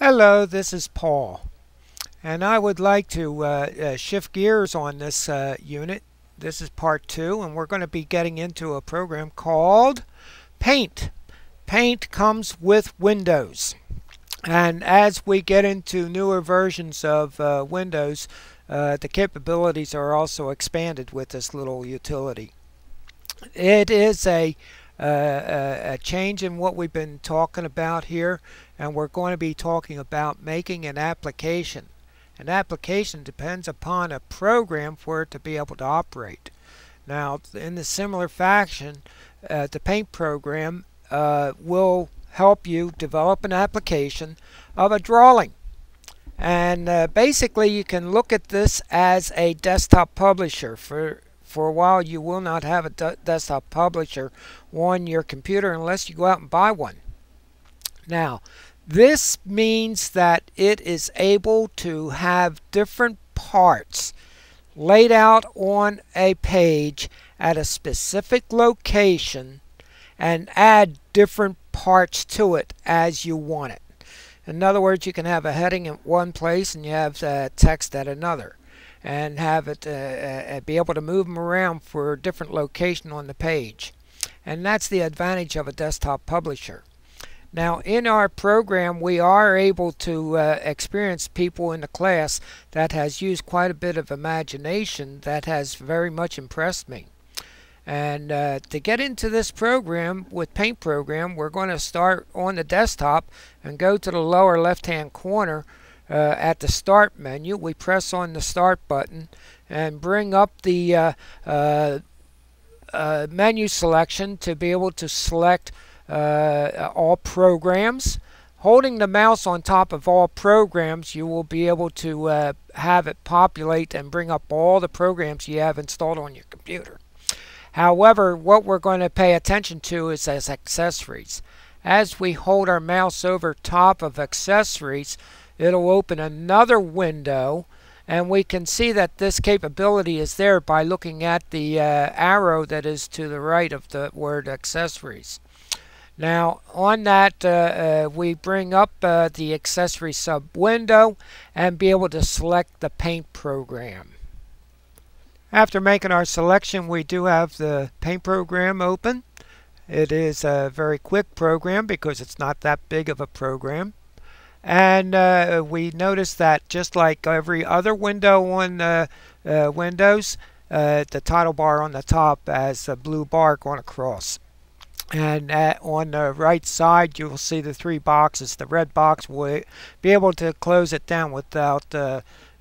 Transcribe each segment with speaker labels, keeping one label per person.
Speaker 1: Hello, this is Paul, and I would like to shift gears on this unit. This is part 2, and we're going to be getting into a program called Paint. Paint comes with Windows, and as we get into newer versions of Windows, the capabilities are also expanded with this little utility. It is a change in what we've been talking about here, and we're going to be talking about making an application. An application depends upon a program for it to be able to operate. Now, in the similar fashion, the Paint program will help you develop an application of a drawing. And basically, you can look at this as a desktop publisher. For a while, you will not have a desktop publisher on your computer unless you go out and buy one. Now, this means that it is able to have different parts laid out on a page at a specific location and add different parts to it as you want it. In other words, you can have a heading in one place and you have text at another, and have it be able to move them around for a different location on the page. And that's the advantage of a desktop publisher. Now, in our program, we are able to experience people in the class that has used quite a bit of imagination that has very much impressed me. And to get into this program with Paint program, we're going to start on the desktop and go to the lower left-hand corner at the Start menu. We press on the Start button and bring up the menu selection to be able to select all programs. Holding the mouse on top of all programs, you will be able to have it populate and bring up all the programs you have installed on your computer. However, what we're going to pay attention to is as accessories. As we hold our mouse over top of accessories, it'll open another window, and we can see that this capability is there by looking at the arrow that is to the right of the word accessories. Now, on that, we bring up the accessory sub window and be able to select the Paint program. After making our selection, we do have the Paint program open. It is a very quick program because it's not that big of a program. And we notice that just like every other window on Windows, the title bar on the top has a blue bar going across. And on the right side, you will see the three boxes. The red box will be able to close it down without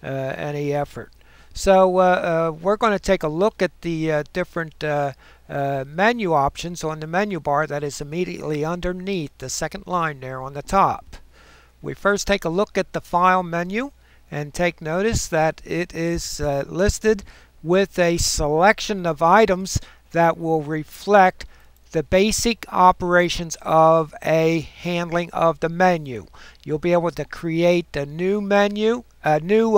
Speaker 1: any effort. So we're going to take a look at the different menu options on the menu bar that is immediately underneath the second line there on the top. We first take a look at the File menu and take notice that it is listed with a selection of items that will reflect the basic operations of a handling of the menu. You'll be able to create a new menu, a new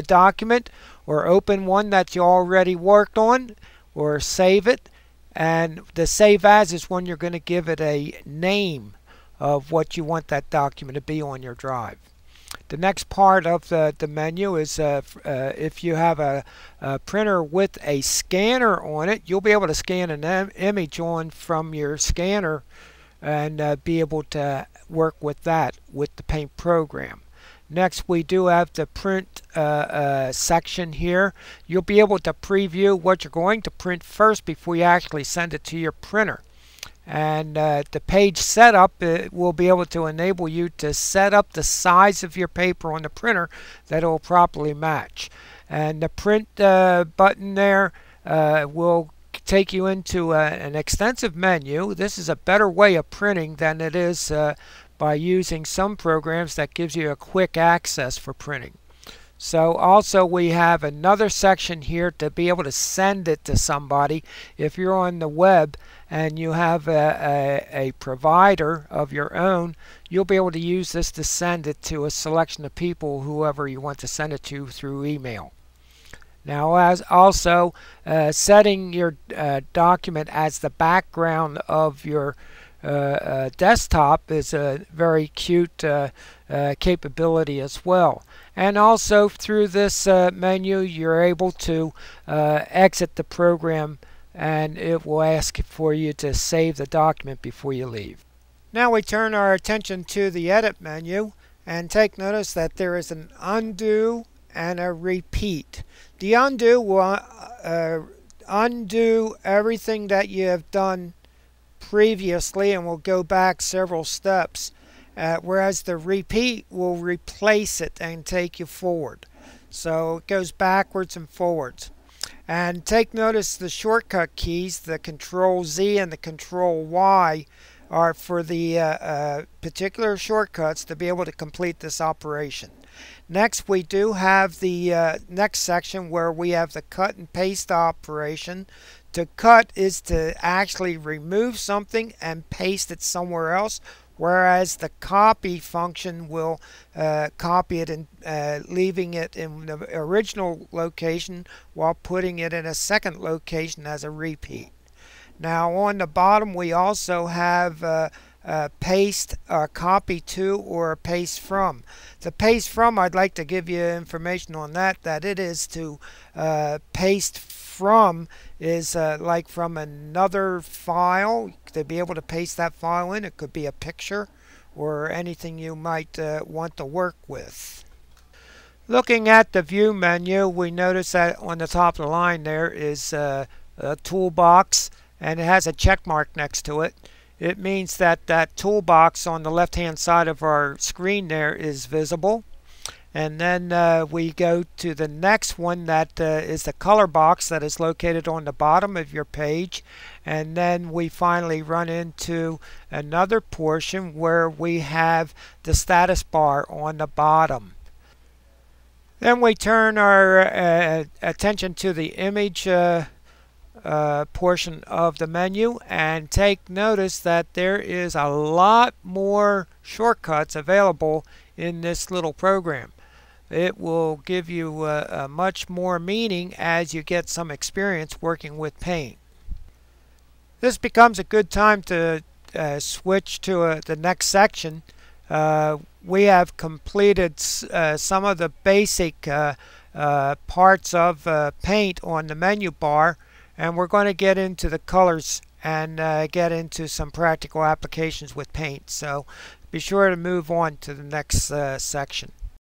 Speaker 1: document, or open one that you already worked on, or save it. And the Save As is when you're going to give it a name of what you want that document to be on your drive. The next part of the menu is if you have a printer with a scanner on it, you'll be able to scan an image on from your scanner and be able to work with that with the Paint program. Next, we do have the Print section here. You'll be able to preview what you're going to print first before you actually send it to your printer. And the page setup will be able to enable you to set up the size of your paper on the printer that it will properly match. And the Print button there will take you into an extensive menu. This is a better way of printing than it is by using some programs that gives you a quick access for printing. So also we have another section here to be able to send it to somebody. If you're on the web and you have a provider of your own, you'll be able to use this to send it to a selection of people, whoever you want to send it to through email. Now, as also setting your document as the background of your desktop is a very cute capability as well. And also through this menu you're able to exit the program, and it will ask for you to save the document before you leave. Now we turn our attention to the edit menu, and take notice that there is an undo and a repeat. The undo will undo everything that you have done previously and will go back several steps, whereas the repeat will replace it and take you forward. So it goes backwards and forwards. And take notice the shortcut keys, the Control Z and the Control Y, are for the particular shortcuts to be able to complete this operation. Next, we do have the next section where we have the cut and paste operation. To cut is to actually remove something and paste it somewhere else, whereas the copy function will copy it and leaving it in the original location while putting it in a second location as a repeat. Now on the bottom we also have paste, copy to, or paste from. The paste from, I'd like to give you information on that it is to paste from is like from another file, to be able to paste that file in. It could be a picture or anything you might want to work with. Looking at the view menu, we notice that on the top of the line there is a toolbox, and it has a check mark next to it. It means that that toolbox on the left hand side of our screen there is visible. And then we go to the next one, that is the color box that is located on the bottom of your page. And then we finally run into another portion where we have the status bar on the bottom. Then we turn our attention to the image portion of the menu, and take notice that there is a lot more shortcuts available in this little program. It will give you much more meaning as you get some experience working with Paint. This becomes a good time to switch to the next section. We have completed some of the basic parts of Paint on the menu bar, and we're going to get into the colors and get into some practical applications with Paint. So be sure to move on to the next section.